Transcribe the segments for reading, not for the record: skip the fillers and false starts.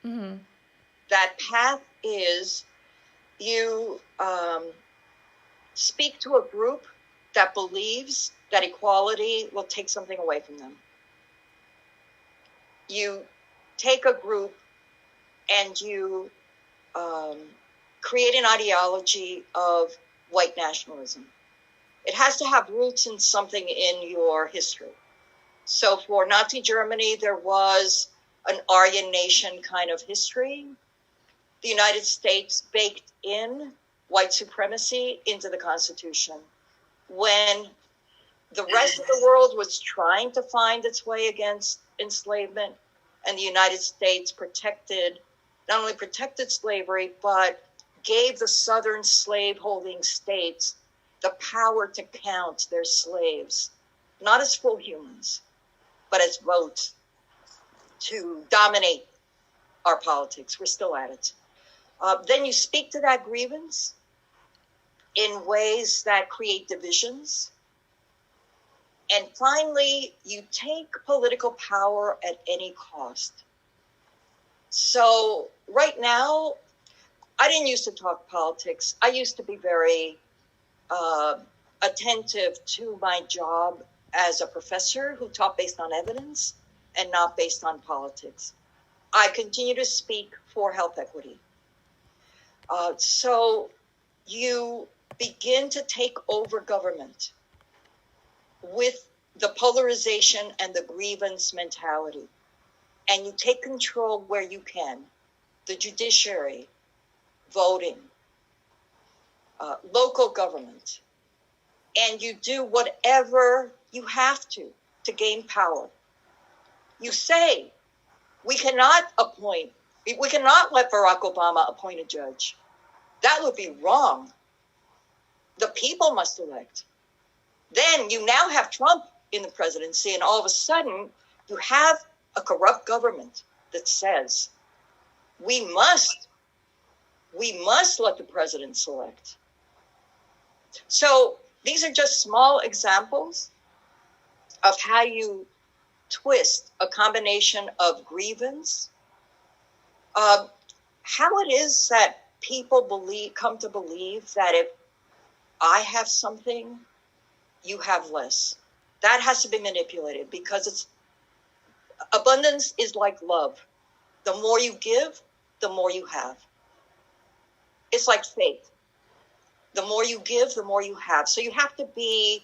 Mm-hmm. That path is you speak to a group that believes that equality will take something away from them. You take a group and you create an ideology of white nationalism. It has to have roots in something in your history. So for Nazi Germany, there was an Aryan nation kind of history. The United States baked in white supremacy into the Constitution. When the rest of the world was trying to find its way against enslavement, and the United States not only protected slavery, but gave the southern slave-holding states the power to count their slaves, not as full humans, but as votes to dominate our politics. We're still at it. Then you speak to that grievance in ways that create divisions. And finally, you take political power at any cost. So right now, I didn't used to talk politics. I used to be very attentive to my job as a professor who taught based on evidence and not based on politics. I continue to speak for health equity. So you begin to take over government with the polarization and the grievance mentality. And you take control where you can, the judiciary, voting, local government, and you do whatever you have to gain power. You say, we cannot let Barack Obama appoint a judge. That would be wrong. The people must elect. Then you now have Trump in the presidency, and all of a sudden you have a corrupt government that says, we must let the president select. So these are just small examples of how you twist a combination of grievance, how it is that people come to believe that if I have something, you have less. That has to be manipulated because abundance is like love. The more you give, the more you have. It's like faith. The more you give, the more you have. So you have to be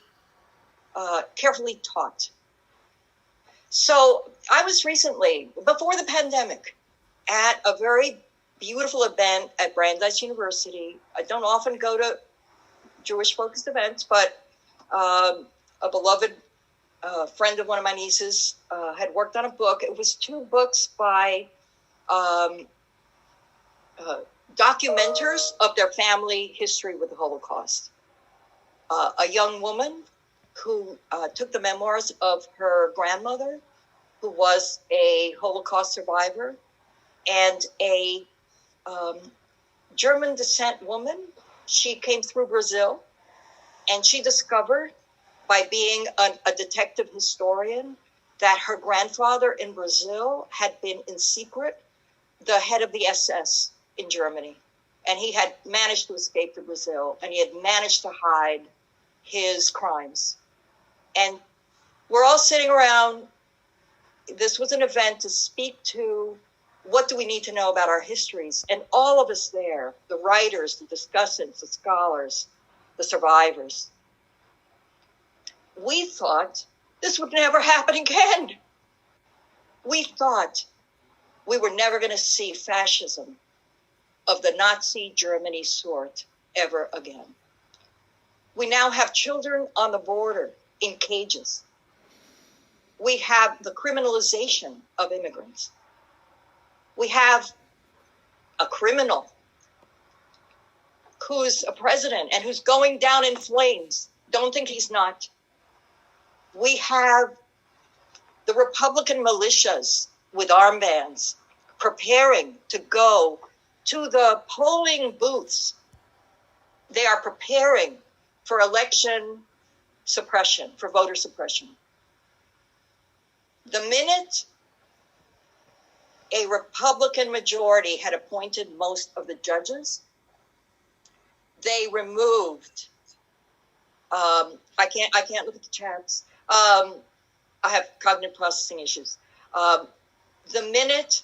carefully taught. So I was recently, before the pandemic, at a very beautiful event at Brandeis University. I don't often go to Jewish-focused events, but a beloved friend of one of my nieces had worked on a book. It was 2 books by documenters of their family history with the Holocaust. A young woman who took the memoirs of her grandmother, who was a Holocaust survivor, and a German descent woman. She came through Brazil, and she discovered, by being a detective historian, that her grandfather in Brazil had been in secret the head of the SS in Germany. And he had managed to escape to Brazil, and he had managed to hide his crimes. And we're all sitting around. This was an event to speak to what do we need to know about our histories. And all of us there, the writers, the discussants, the scholars, the survivors, we thought this would never happen again. We thought we were never going to see fascism of the Nazi Germany sort ever again. We now have children on the border in cages. We have the criminalization of immigrants. We have a criminal who's a president and who's going down in flames. Don't think he's not. We have the Republican militias with armbands preparing to go to the polling booths. They are preparing for election suppression, for voter suppression. The minute a Republican majority had appointed most of the judges, they removed, I can't look at the chats. I have cognitive processing issues. The minute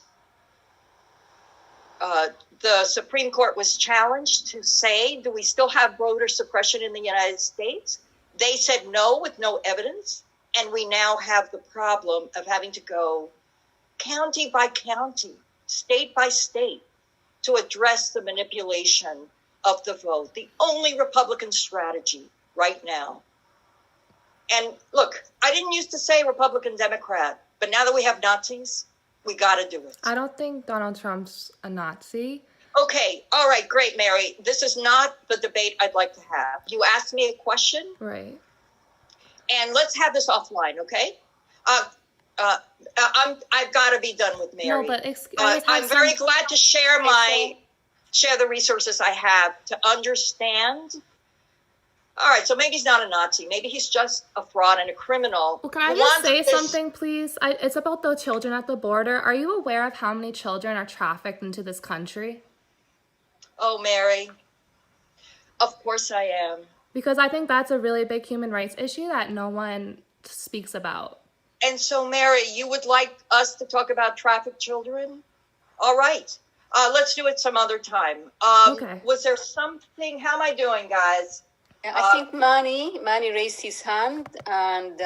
the Supreme Court was challenged to say, do we still have voter suppression in the United States? They said no with no evidence. And we now have the problem of having to go county by county, state by state, to address the manipulation of the vote. The only Republican strategy right now. And look, I didn't used to say Republican Democrat, but now that we have Nazis, we got to do it. I don't think Donald Trump's a Nazi. Okay, all right, great, Mary. This is not the debate I'd like to have. You asked me a question. Right. And let's have this offline, okay? I've got to be done with Mary. No, but I'm very glad to share the resources I have to understand. All right, so maybe he's not a Nazi. Maybe he's just a fraud and a criminal. Well, can I just say something, please? It's about the children at the border. Are you aware of how many children are trafficked into this country? Oh, Mary, of course I am. Because I think that's a really big human rights issue that no one speaks about. And so, Mary, you would like us to talk about trafficked children? All right. Let's do it some other time. Okay. Was there something? How am I doing, guys? I think Manny raised his hand, and